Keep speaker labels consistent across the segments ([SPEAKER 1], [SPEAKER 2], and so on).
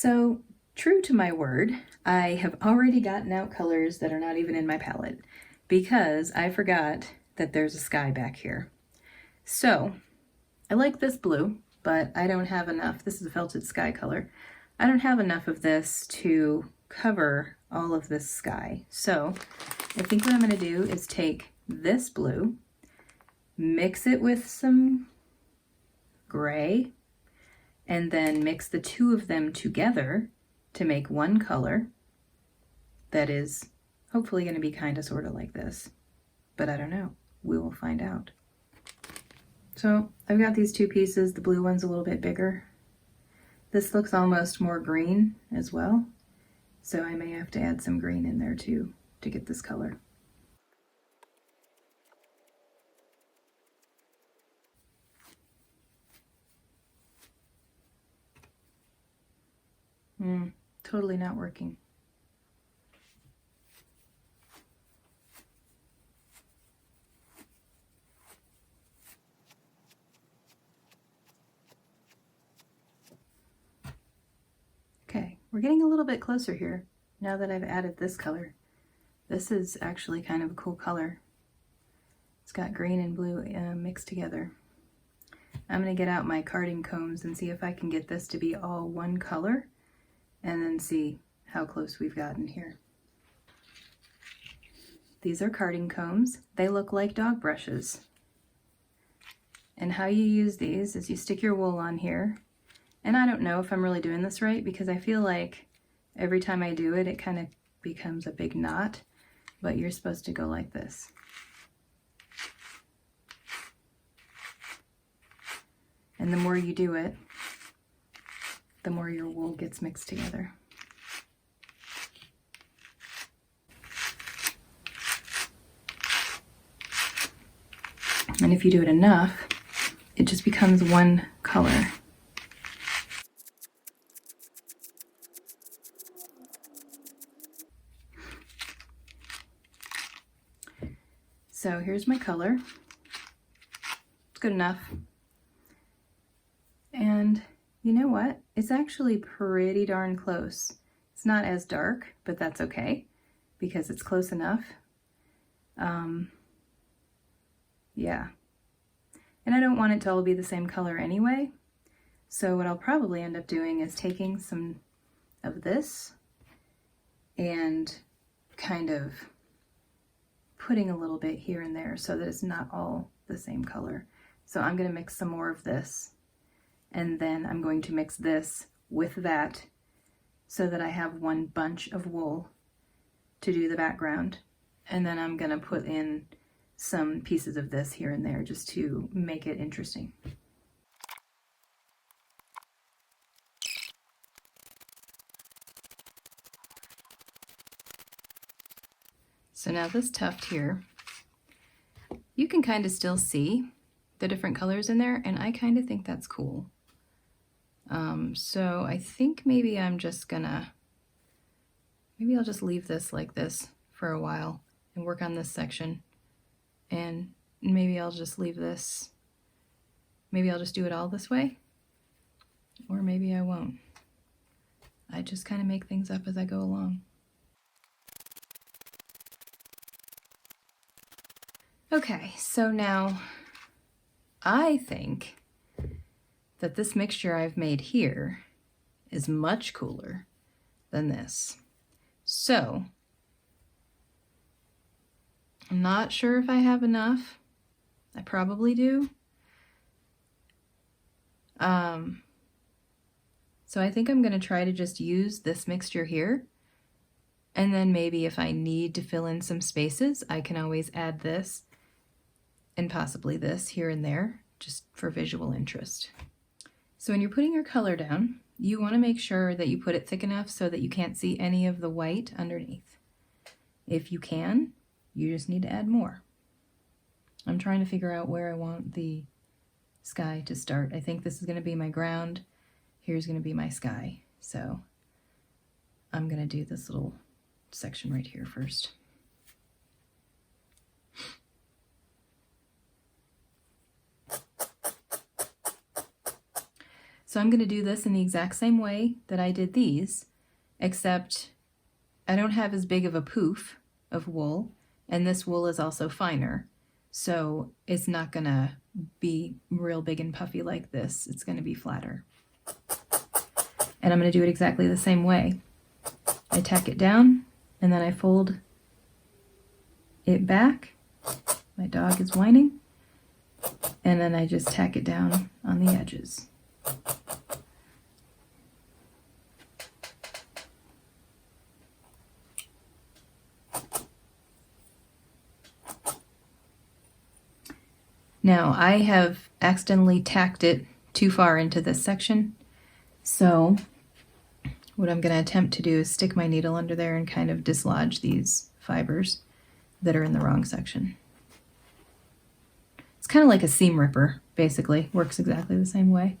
[SPEAKER 1] So, true to my word, I have already gotten out colors that are not even in my palette because I forgot that there's a sky back here. So, I like this blue, but I don't have enough. This is a felted sky color. I don't have enough of this to cover all of this sky. So, I think what I'm going to do is take this blue, mix it with some gray, and then mix the two of them together to make one color that is hopefully going to be kind of sort of like this. But I don't know. We will find out. So I've got these two pieces. The blue one's a little bit bigger. This looks almost more green as well. So I may have to add some green in there too to get this color. Totally not working. Okay, we're getting a little bit closer here now that I've added this color. This is actually kind of a cool color. It's got green and blue mixed together. I'm going to get out my carding combs and see if I can get this to be all one color and then see how close we've gotten here. These are carding combs. They look like dog brushes. And how you use these is you stick your wool on here. And I don't know if I'm really doing this right because I feel like every time I do it, it kind of becomes a big knot, but you're supposed to go like this. And the more you do it, the more your wool gets mixed together. And if you do it enough, it just becomes one color. So here's my color. It's good enough. And you know what? It's actually pretty darn close. It's not as dark, but that's okay because it's close enough. Yeah. And I don't want it to all be the same color anyway. So what I'll probably end up doing is taking some of this and kind of putting a little bit here and there so that it's not all the same color. So I'm going to mix some more of this, and then I'm going to mix this with that so that I have one bunch of wool to do the background. And then I'm going to put in some pieces of this here and there just to make it interesting. So now this tuft here, you can kind of still see the different colors in there, and I kind of think that's cool. So I think maybe I'm just gonna, maybe I'll just leave this like this for a while and work on this section, and maybe I'll just leave this, maybe I'll just do it all this way, or maybe I won't. I just kind of make things up as I go along. Okay, so now I think that this mixture I've made here is much cooler than this. So I'm not sure if I have enough. I probably do. So I think I'm going to try to just use this mixture here. And then maybe if I need to fill in some spaces, I can always add this and possibly this here and there, just for visual interest. So when you're putting your color down, you want to make sure that you put it thick enough so that you can't see any of the white underneath. If you can, you just need to add more. I'm trying to figure out where I want the sky to start. I think this is going to be my ground. Here's going to be my sky. So I'm going to do this little section right here first. So I'm going to do this in the exact same way that I did these, except I don't have as big of a poof of wool, and this wool is also finer. So it's not going to be real big and puffy like this. It's going to be flatter. And I'm going to do it exactly the same way. I tack it down, and then I fold it back. My dog is whining. And then I just tack it down on the edges. Now, I have accidentally tacked it too far into this section, so what I'm going to attempt to do is stick my needle under there and kind of dislodge these fibers that are in the wrong section. It's kind of like a seam ripper, basically. Works exactly the same way,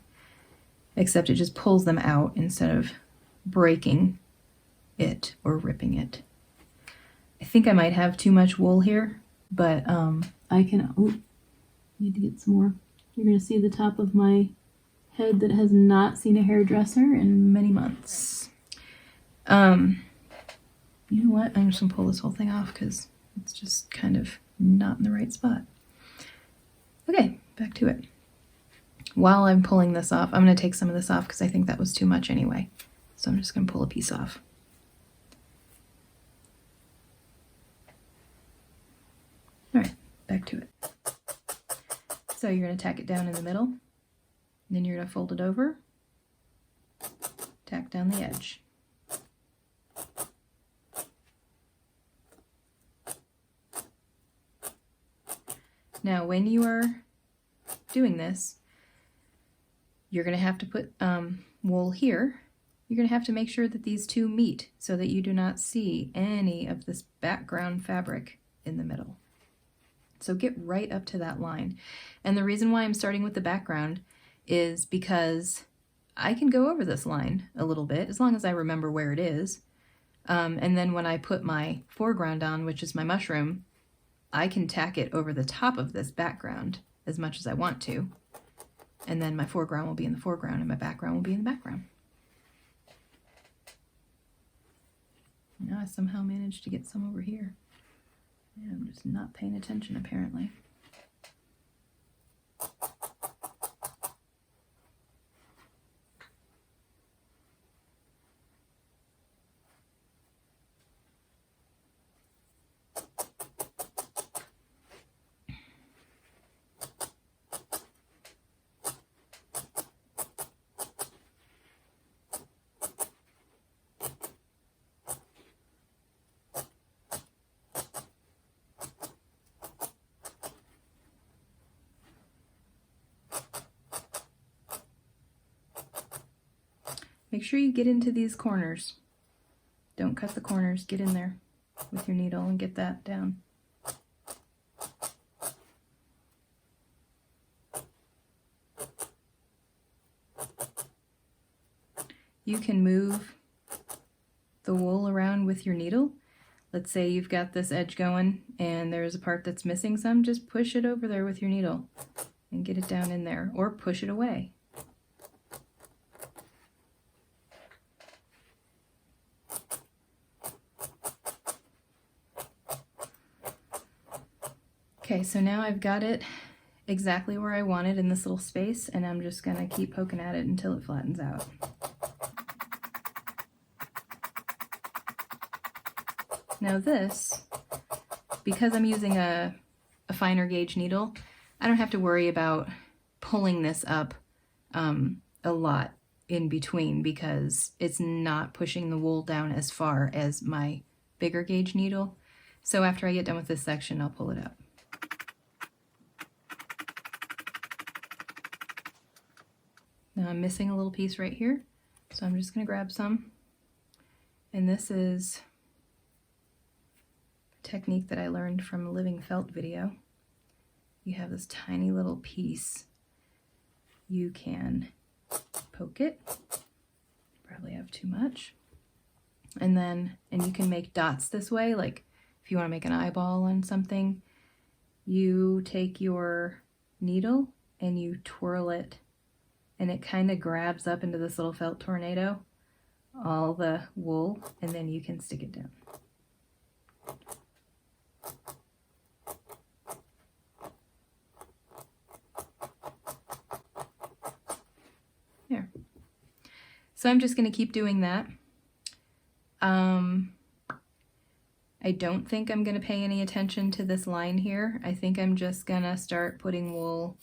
[SPEAKER 1] except it just pulls them out instead of breaking it or ripping it. I think I might have too much wool here, but I can... Ooh, need to get some more. You're going to see the top of my head that has not seen a hairdresser in many months. You know what? I'm just going to pull this whole thing off because it's just kind of not in the right spot. Okay, back to it. While I'm pulling this off, I'm going to take some of this off because I think that was too much anyway. So I'm just going to pull a piece off. All right, back to it. So you're going to tack it down in the middle, then you're going to fold it over, tack down the edge. Now when you are doing this, you're going to have to put wool here. You're going to have to make sure that these two meet so that you do not see any of this background fabric in the middle. So get right up to that line. And the reason why I'm starting with the background is because I can go over this line a little bit as long as I remember where it is. And then when I put my foreground on, which is my mushroom, I can tack it over the top of this background as much as I want to. And then my foreground will be in the foreground and my background will be in the background. Now I somehow managed to get some over here. Yeah, I'm just not paying attention apparently. Make sure you get into these corners. Don't cut the corners. Get in there with your needle and get that down. You can move the wool around with your needle. Let's say you've got this edge going and there's a part that's missing some. Just push it over there with your needle and get it down in there, or push it away. Okay, so now I've got it exactly where I want it in this little space, and I'm just gonna keep poking at it until it flattens out. Now this, because I'm using a finer gauge needle, I don't have to worry about pulling this up a lot in between because it's not pushing the wool down as far as my bigger gauge needle. So after I get done with this section, I'll pull it up. Now I'm missing a little piece right here, so I'm just going to grab some. And this is a technique that I learned from a Living Felt video. You have this tiny little piece. You can poke it. Probably have too much. And you can make dots this way, like if you want to make an eyeball on something, you take your needle and you twirl it and it kind of grabs up into this little felt tornado, all the wool, and then you can stick it down. There. So I'm just going to keep doing that. I don't think I'm going to pay any attention to this line here. I think I'm just going to start putting wool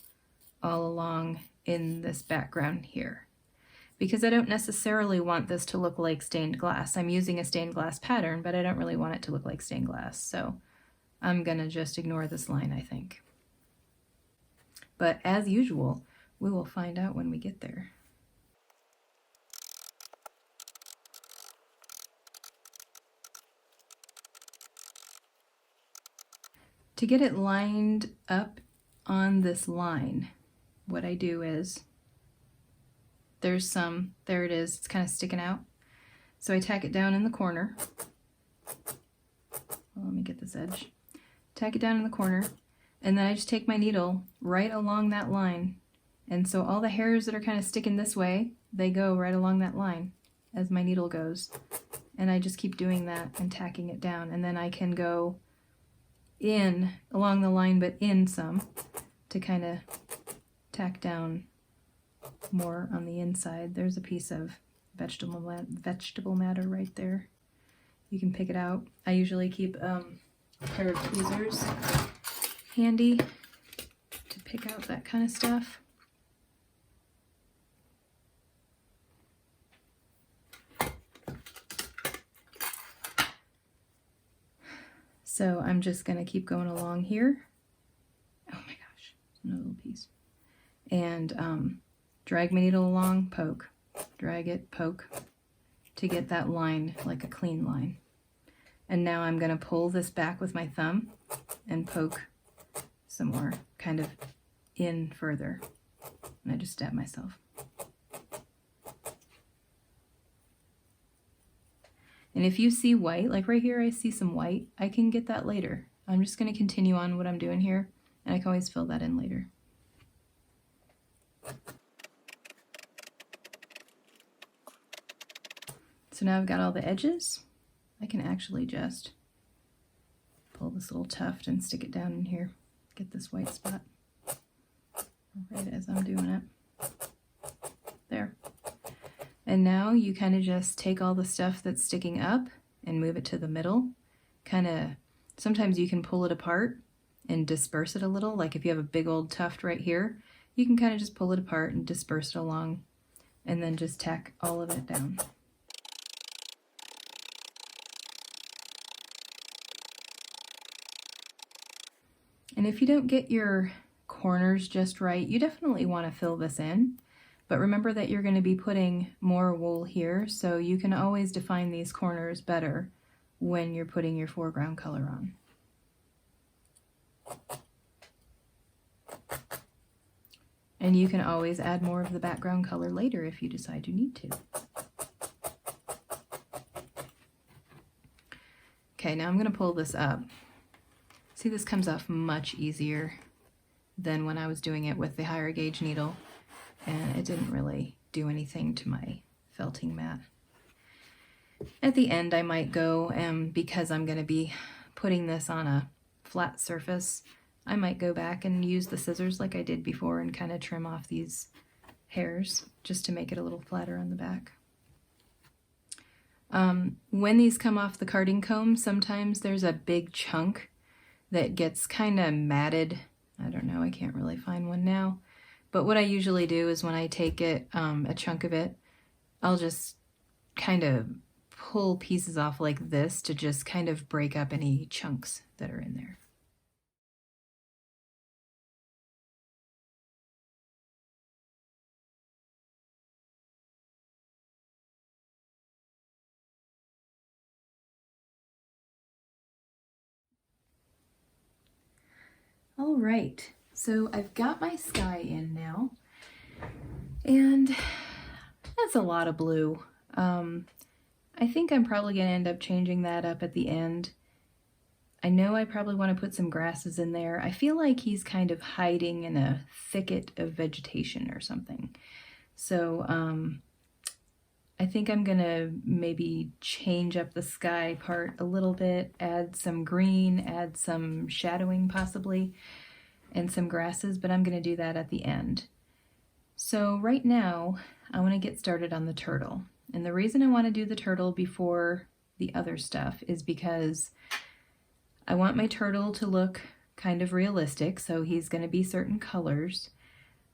[SPEAKER 1] all along in this background here, because I don't necessarily want this to look like stained glass. I'm using a stained glass pattern, but I don't really want it to look like stained glass. So I'm going to just ignore this line, I think. But as usual, we will find out when we get there. To get it lined up on this line, what I do is, there it is, it's kind of sticking out. So I tack it down in the corner. Well, let me get this edge. Tack it down in the corner, and then I just take my needle right along that line. And so all the hairs that are kind of sticking this way, they go right along that line as my needle goes. And I just keep doing that and tacking it down. And then I can go in along the line, but in some, to kind of tack down more on the inside. There's a piece of vegetable matter right there. You can pick it out. I usually keep a pair of tweezers handy to pick out that kind of stuff. So I'm just going to keep going along here. Oh my gosh, another little piece. And drag my needle along, poke, drag it, poke, to get that line like a clean line. And now I'm going to pull this back with my thumb and poke some more, kind of in further. And I just stab myself. And if you see white, like right here I see some white, I can get that later. I'm just going to continue on what I'm doing here, and I can always fill that in later. So now I've got all the edges. I can actually just pull this little tuft and stick it down in here. Get this white spot right as I'm doing it. There. And now you kind of just take all the stuff that's sticking up and move it to the middle. Kind of, sometimes you can pull it apart and disperse it a little. Like if you have a big old tuft right here, you can kind of just pull it apart and disperse it along, and then just tack all of it down. And if you don't get your corners just right, you definitely want to fill this in. But remember that you're going to be putting more wool here, so you can always define these corners better when you're putting your foreground color on. And you can always add more of the background color later if you decide you need to. Okay, now I'm going to pull this up. See, this comes off much easier than when I was doing it with the higher gauge needle. And it didn't really do anything to my felting mat. At the end I might go, because I'm going to be putting this on a flat surface, I might go back and use the scissors like I did before and kind of trim off these hairs just to make it a little flatter on the back. When these come off the carding comb, sometimes there's a big chunk that gets kind of matted. I don't know, I can't really find one now. But what I usually do is when I take it, a chunk of it, I'll just kind of pull pieces off like this to just kind of break up any chunks that are in there. All right, so I've got my sky in now, and that's a lot of blue. I think I'm probably going to end up changing that up at the end. I know I probably want to put some grasses in there. I feel like he's kind of hiding in a thicket of vegetation or something. So I think I'm gonna maybe change up the sky part a little bit, add some green, add some shadowing possibly, and some grasses, but I'm gonna do that at the end. So right now, I wanna get started on the turtle. And the reason I wanna do the turtle before the other stuff is because I want my turtle to look kind of realistic, so he's gonna be certain colors.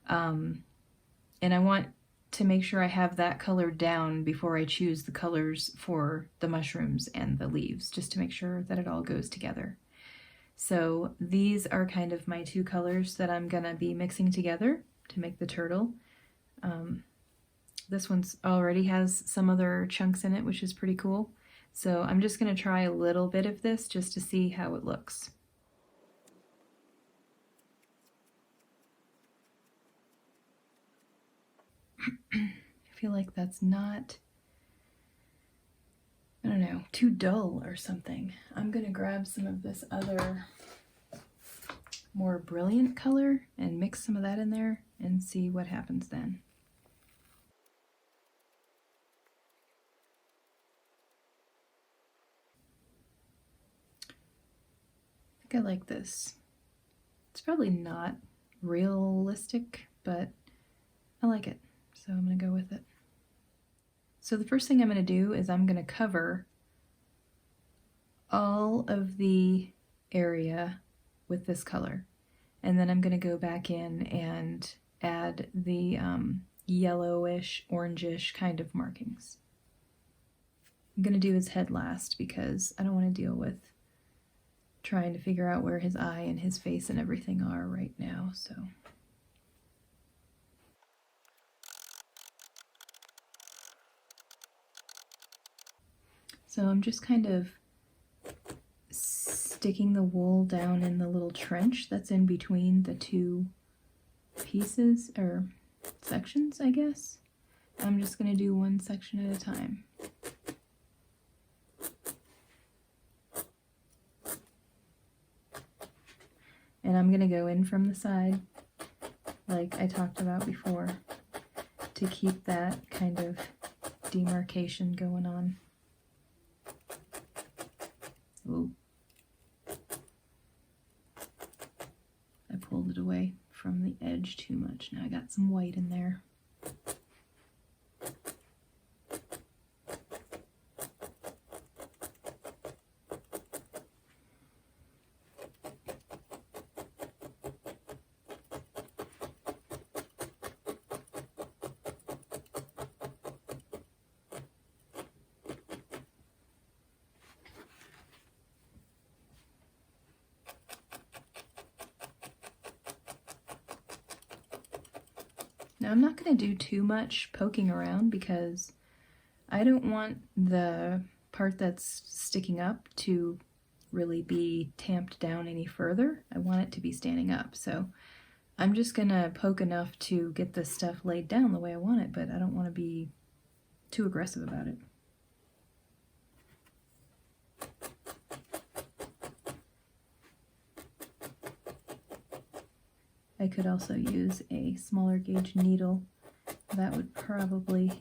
[SPEAKER 1] And I want to make sure I have that color down before I choose the colors for the mushrooms and the leaves, just to make sure that it all goes together. So these are kind of my two colors that I'm gonna be mixing together to make the turtle. This one's already has some other chunks in it, which is pretty cool. So I'm just gonna try a little bit of this just to see how it looks. I feel like that's not, I don't know, too dull or something. I'm gonna grab some of this other more brilliant color and mix some of that in there and see what happens then. I think I like this. It's probably not realistic, but I like it, so I'm gonna go with it. So the first thing I'm gonna do is I'm gonna cover all of the area with this color, and then I'm gonna go back in and add the yellowish, orangish kind of markings. I'm gonna do his head last because I don't want to deal with trying to figure out where his eye and his face and everything are right now, so. So I'm just kind of sticking the wool down in the little trench that's in between the two pieces, or sections, I guess. I'm just gonna do one section at a time. And I'm gonna go in from the side, like I talked about before, to keep that kind of demarcation going on. Ooh. I pulled it away from the edge too much. Now I got some white in there. Now I'm not going to do too much poking around because I don't want the part that's sticking up to really be tamped down any further. I want it to be standing up. So I'm just going to poke enough to get this stuff laid down the way I want it, but I don't want to be too aggressive about it. I could also use a smaller gauge needle. That would probably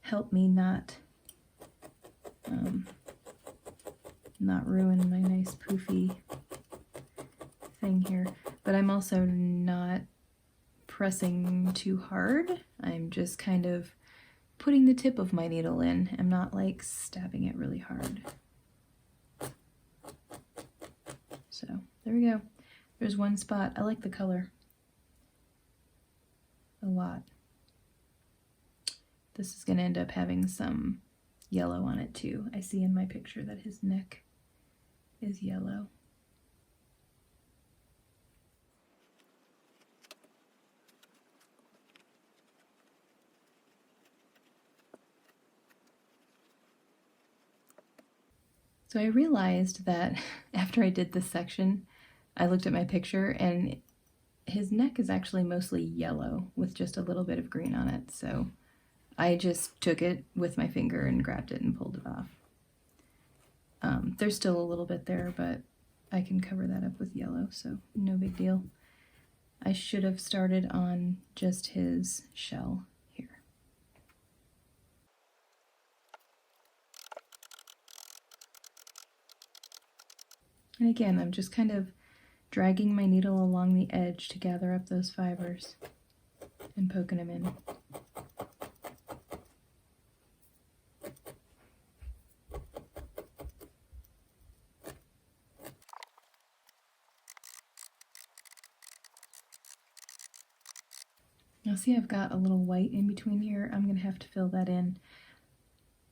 [SPEAKER 1] help me not ruin my nice poofy thing here. But I'm also not pressing too hard. I'm just kind of putting the tip of my needle in. I'm not like stabbing it really hard. So there we go. There's one spot. I like the color a lot. This is going to end up having some yellow on it too. I see in my picture that his neck is yellow. So I realized that after I did this section, I looked at my picture and his neck is actually mostly yellow with just a little bit of green on it. So I just took it with my finger and grabbed it and pulled it off. There's still a little bit there, but I can cover that up with yellow, so no big deal. I should have started on just his shell here. And again, I'm just kind of dragging my needle along the edge to gather up those fibers and poking them in. Now see, I've got a little white in between here. I'm going to have to fill that in.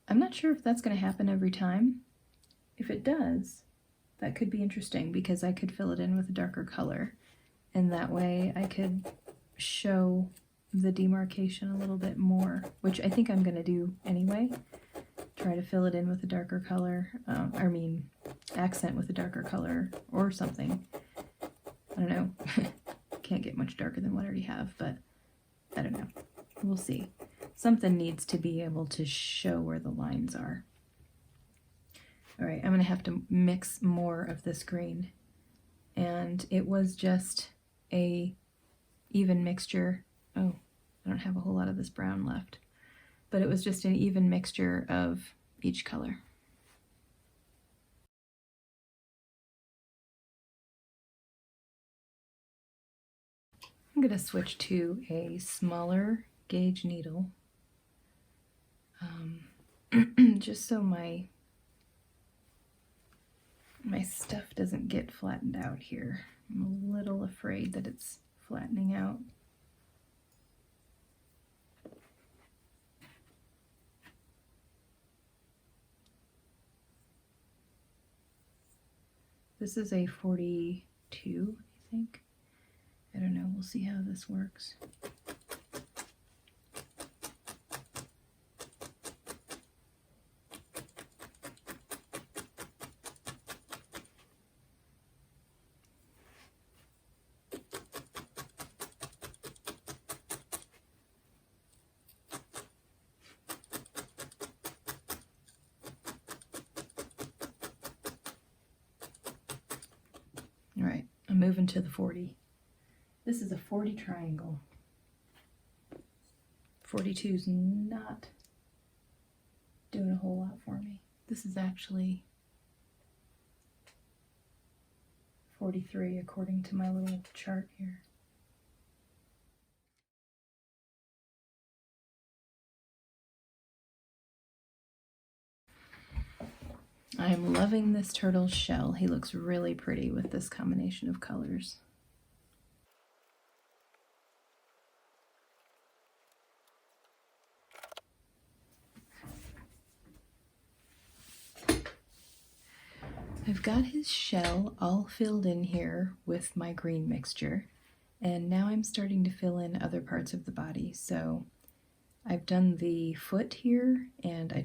[SPEAKER 1] I'm not sure if that's going to happen every time. If it does, that could be interesting because I could fill it in with a darker color, and that way I could show the demarcation a little bit more, which I think I'm going to do anyway. Try to fill it in with a darker color, accent with a darker color or something. I don't know. Can't get much darker than what I already have, but I don't know. We'll see. Something needs to be able to show where the lines are. All right, I'm going to have to mix more of this green. And it was just a even mixture. Oh, I don't have a whole lot of this brown left. But it was just an even mixture of each color. I'm going to switch to a smaller gauge needle, just so my stuff doesn't get flattened out here. I'm a little afraid that it's flattening out. This is a 42, I think. I don't know, we'll see how this works. All right, I'm moving to the 40. This is a 40 triangle. 42's not doing a whole lot for me. This is actually 43 according to my little chart here. I am loving this turtle's shell. He looks really pretty with this combination of colors. I've got his shell all filled in here with my green mixture, and now I'm starting to fill in other parts of the body. So I've done the foot here, and I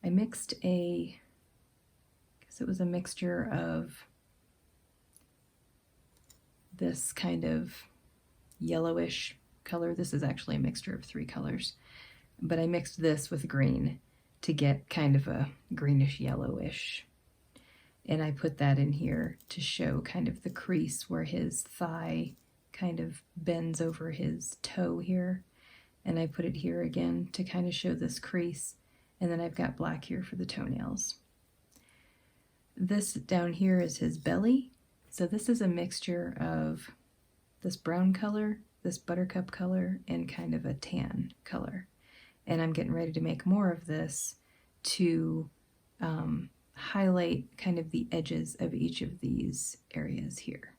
[SPEAKER 1] mixed I guess it was a mixture of this kind of yellowish color. This is actually a mixture of 3 colors, but I mixed this with green to get kind of a greenish yellowish. And I put that in here to show kind of the crease where his thigh kind of bends over his toe here. And I put it here again to kind of show this crease. And then I've got black here for the toenails. This down here is his belly. So this is a mixture of this brown color, this buttercup color, and kind of a tan color. And I'm getting ready to make more of this to highlight kind of the edges of each of these areas here.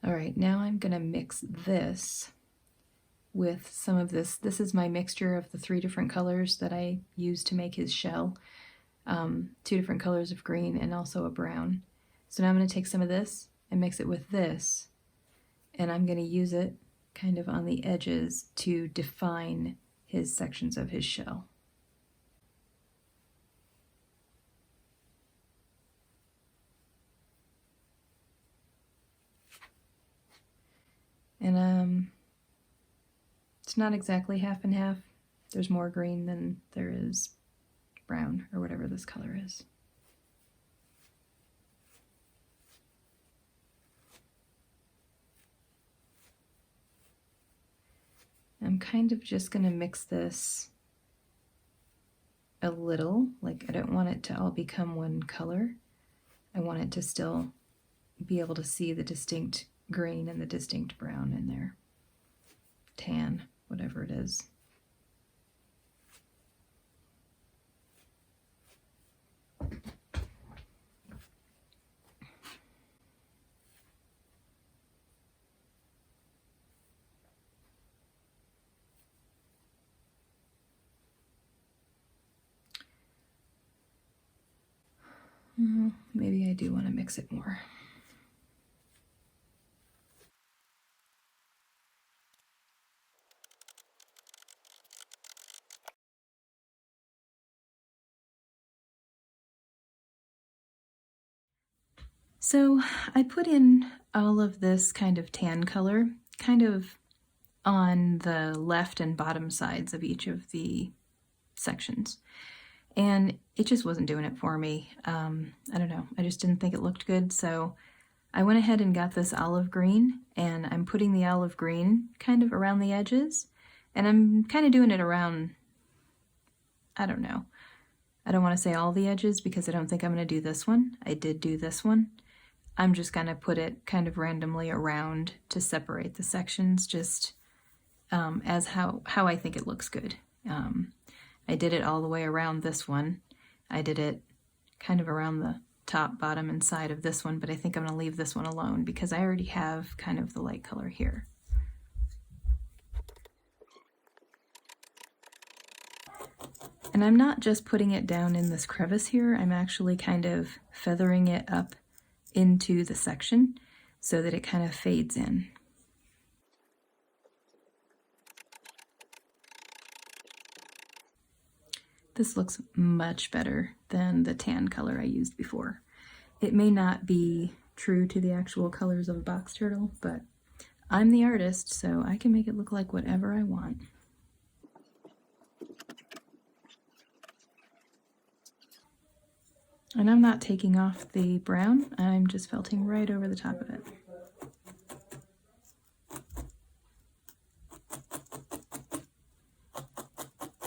[SPEAKER 1] All right, now I'm going to mix this with some of this. This is my mixture of the 3 different colors that I used to make his shell. 2 different colors of green and also a brown. So now I'm going to take some of this and mix it with this, and I'm going to use it kind of on the edges to define his sections of his shell. And it's not exactly half and half. There's more green than there is brown, or whatever this color is. I'm kind of just gonna mix this a little, like I don't want it to all become one color. I want it to still be able to see the distinct green and the distinct brown in there. Tan, whatever it is. Maybe I do want to mix it more. So I put in all of this kind of tan color, kind of on the left and bottom sides of each of the sections. And it just wasn't doing it for me. I don't know, I just didn't think it looked good. So I went ahead and got this olive green, and I'm putting the olive green kind of around the edges. And I'm kind of doing it around, I don't know. I don't want to say all the edges because I don't think I'm going to do this one. I did do this one. I'm just going to put it kind of randomly around to separate the sections, just as how I think it looks good. I did it all the way around this one. I did it kind of around the top, bottom, and side of this one, but I think I'm going to leave this one alone because I already have kind of the light color here. And I'm not just putting it down in this crevice here, I'm actually kind of feathering it up into the section so that it kind of fades in. This looks much better than the tan color I used before. It may not be true to the actual colors of a box turtle, but I'm the artist, so I can make it look like whatever I want. And I'm not taking off the brown, I'm just felting right over the top of it.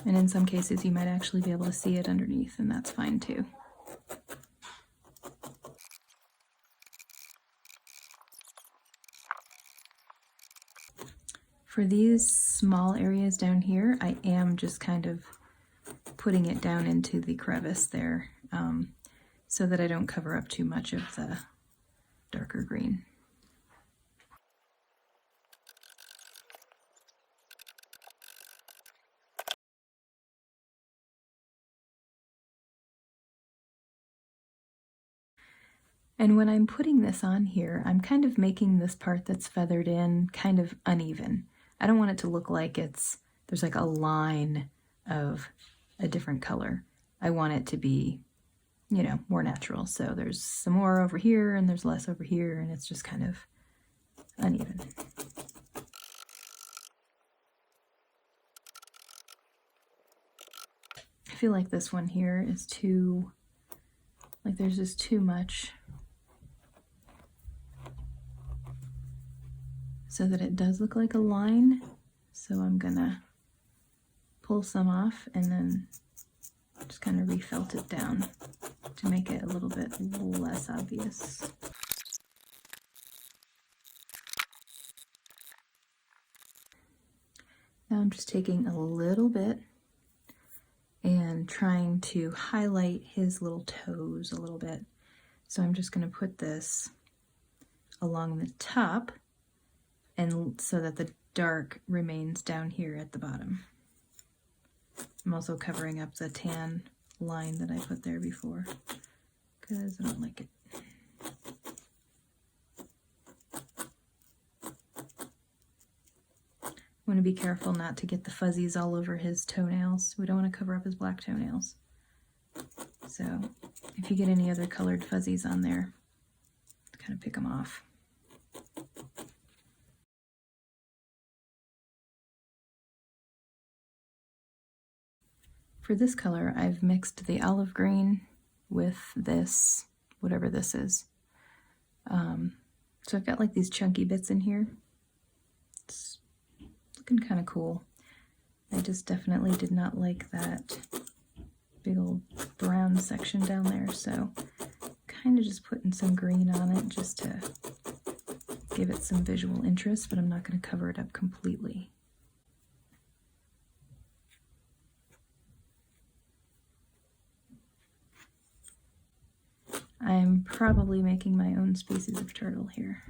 [SPEAKER 1] And in some cases you might actually be able to see it underneath, and that's fine too. For these small areas down here, I am just kind of putting it down into the crevice there so that I don't cover up too much of the darker green. And when I'm putting this on here, I'm kind of making this part that's feathered in kind of uneven. I don't want it to look like there's like a line of a different color. I want it to be, you know, more natural. So there's some more over here and there's less over here, and it's just kind of uneven. I feel like this one here is too, like there's just too much, so that it does look like a line. So I'm gonna pull some off and then just kind of refelt it down to make it a little bit less obvious. Now I'm just taking a little bit and trying to highlight his little toes a little bit. So I'm just going to put this along the top, and so that the dark remains down here at the bottom. I'm also covering up the tan line that I put there before because I don't like it. I want to be careful not to get the fuzzies all over his toenails. We don't want to cover up his black toenails. So if you get any other colored fuzzies on there, kind of pick them off. For this color, I've mixed the olive green with this, whatever this is. So I've got like these chunky bits in here. It's looking kind of cool. I just definitely did not like that big old brown section down there, so kind of just putting some green on it just to give it some visual interest, but I'm not going to cover it up completely. I'm probably making my own species of turtle here.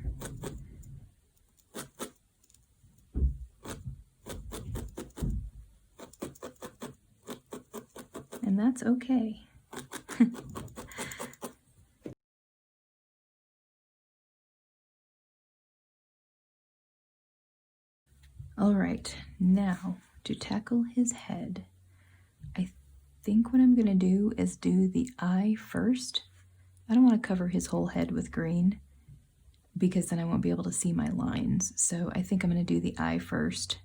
[SPEAKER 1] And that's okay. All right, now to tackle his head, I think what I'm going to do is do the eye first. I don't want to cover his whole head with green because then I won't be able to see my lines. So I think I'm going to do the eye first,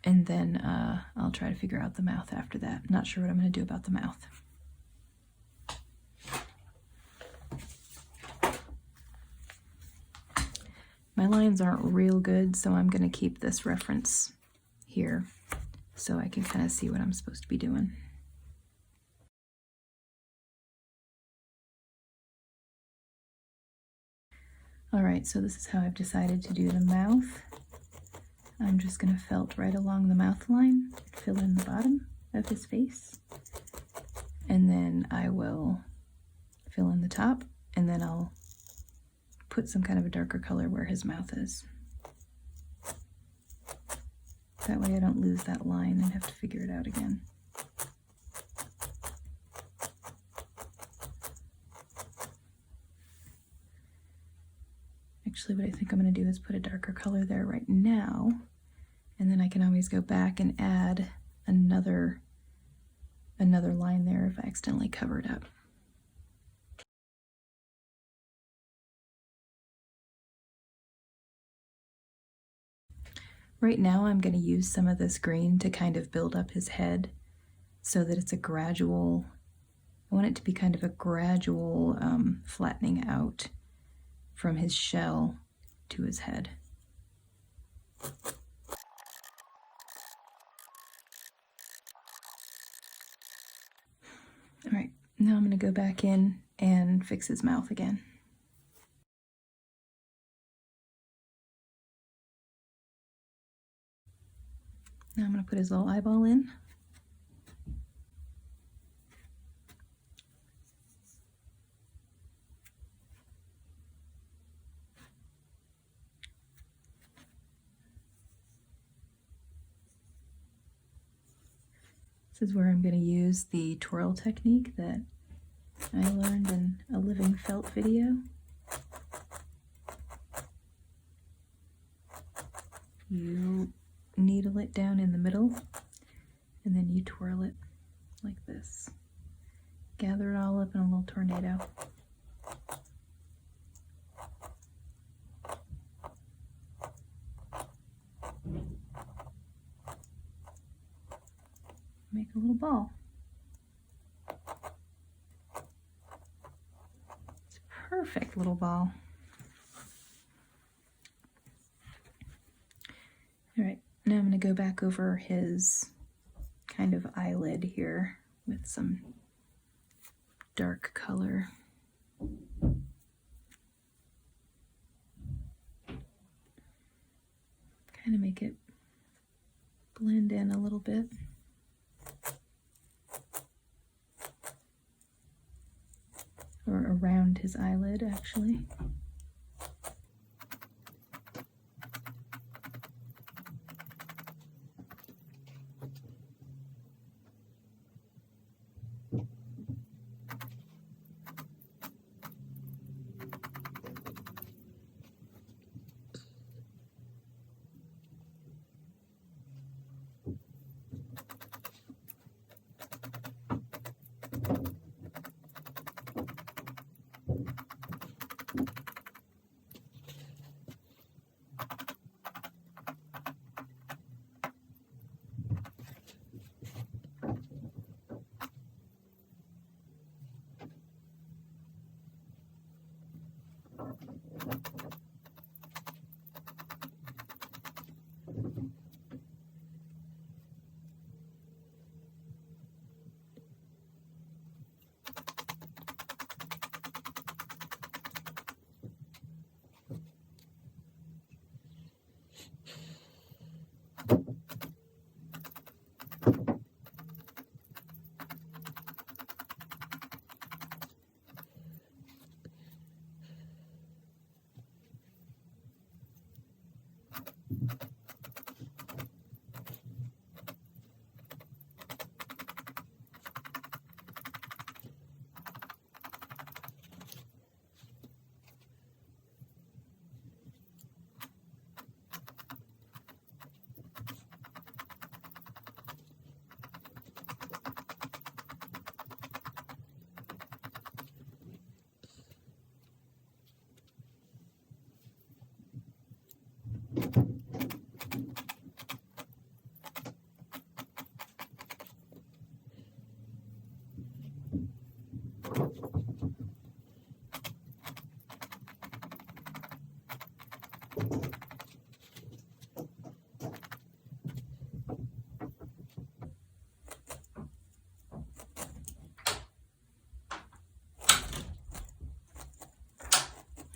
[SPEAKER 1] and then I'll try to figure out the mouth after that. Not sure what I'm going to do about the mouth. My lines aren't real good, so I'm going to keep this reference here so I can kind of see what I'm supposed to be doing. All right, so this is how I've decided to do the mouth. I'm just going to felt right along the mouth line, fill in the bottom of his face, and then I will fill in the top, and then I'll put some kind of a darker color where his mouth is. That way I don't lose that line and have to figure it out again. Actually, what I think I'm going to do is put a darker color there right now, and then I can always go back and add another line there if I accidentally cover it up. Right now I'm going to use some of this green to kind of build up his head so that it's a gradual, I want it to be kind of a gradual flattening out from his shell to his head. All right, now I'm going to go back in and fix his mouth again. Now I'm going to put his little eyeball in. This is where I'm going to use the twirl technique that I learned in a living felt video. You needle it down in the middle, and then you twirl it like this. Gather it all up in a little tornado. Make a little ball. It's a perfect little ball. All right, now I'm going to go back over his kind of eyelid here with some dark color. Kind of make it blend in a little bit. Or around his eyelid, actually.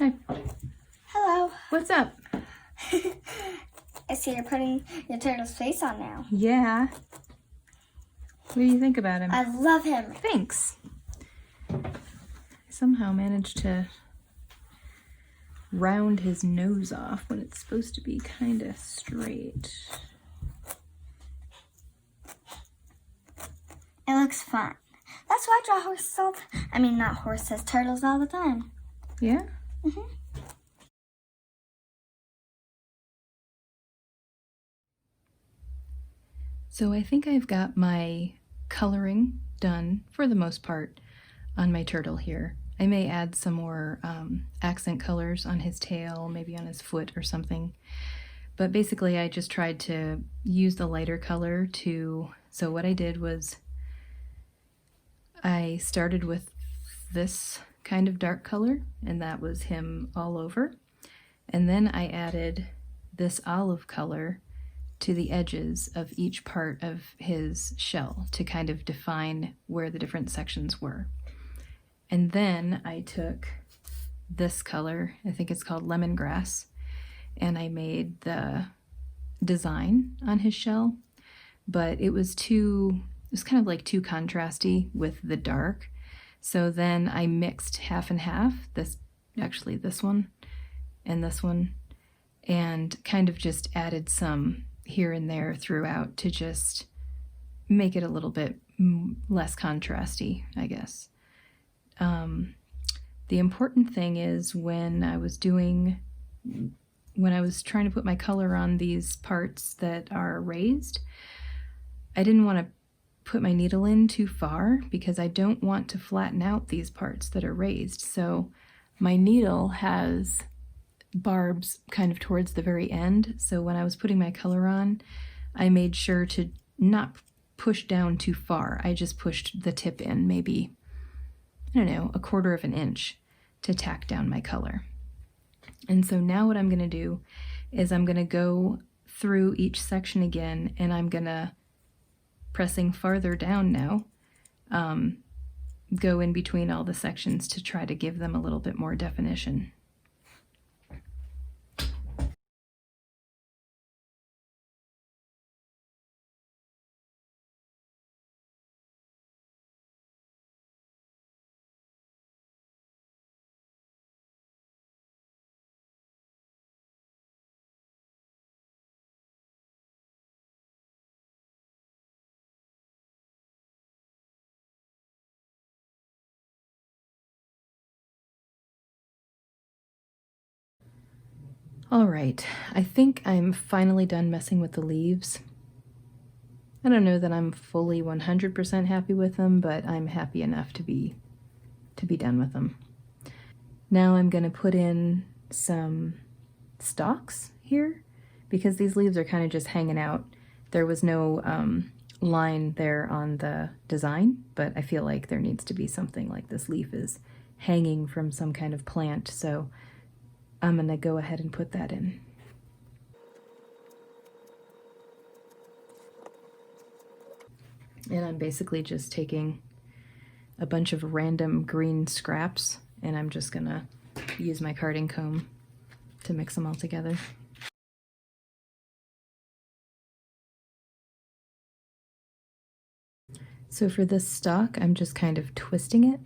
[SPEAKER 1] Hi.
[SPEAKER 2] Hello.
[SPEAKER 1] What's up?
[SPEAKER 2] I see you're putting your turtle's face on now.
[SPEAKER 1] Yeah. What do you think about him?
[SPEAKER 2] I love him.
[SPEAKER 1] Thanks. I somehow managed to round his nose off when it's supposed to be kind of straight.
[SPEAKER 2] It looks fun. That's why I draw horses all not horses, turtles all the time.
[SPEAKER 1] Yeah?
[SPEAKER 2] Mm-hmm.
[SPEAKER 1] So I think I've got my coloring done for the most part on my turtle here. I may add some more accent colors on his tail, maybe on his foot or something. But basically I just tried to use the lighter color so what I did was I started with this kind of dark color, and that was him all over. And then I added this olive color to the edges of each part of his shell to kind of define where the different sections were. And then I took this color, I think it's called lemongrass, and I made the design on his shell, but it was kind of like too contrasty with the dark. So then I mixed half and half, this one and this one, and kind of just added some here and there throughout to just make it a little bit less contrasty, I guess. The important thing is when I was trying to put my color on these parts that are raised, I didn't want to put my needle in too far because I don't want to flatten out these parts that are raised. So my needle has barbs kind of towards the very end. So when I was putting my color on, I made sure to not push down too far. I just pushed the tip in maybe, I don't know, 1/4 of an inch to tack down my color. And so now what I'm going to do is I'm going to go through each section again, and I'm going to, pressing farther down now, go in between all the sections to try to give them a little bit more definition. All right, I think I'm finally done messing with the leaves. I don't know that I'm fully 100% happy with them, but I'm happy enough to be done with them. Now I'm going to put in some stalks here because these leaves are kind of just hanging out. There was no line there on the design, but I feel like there needs to be something like this leaf is hanging from some kind of plant, so I'm going to go ahead and put that in. And I'm basically just taking a bunch of random green scraps, and I'm just going to use my carding comb to mix them all together. So for this stalk, I'm just kind of twisting it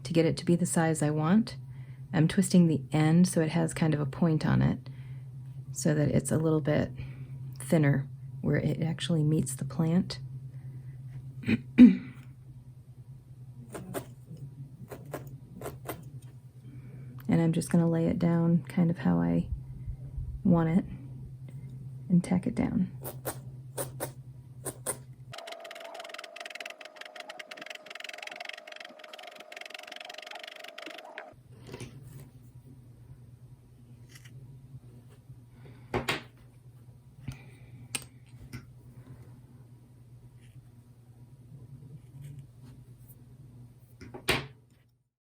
[SPEAKER 1] to get it to be the size I want. I'm twisting the end so it has kind of a point on it. so that it's a little bit thinner where it actually meets the plant. And I'm just going to lay it down kind of how I want it and tack it down.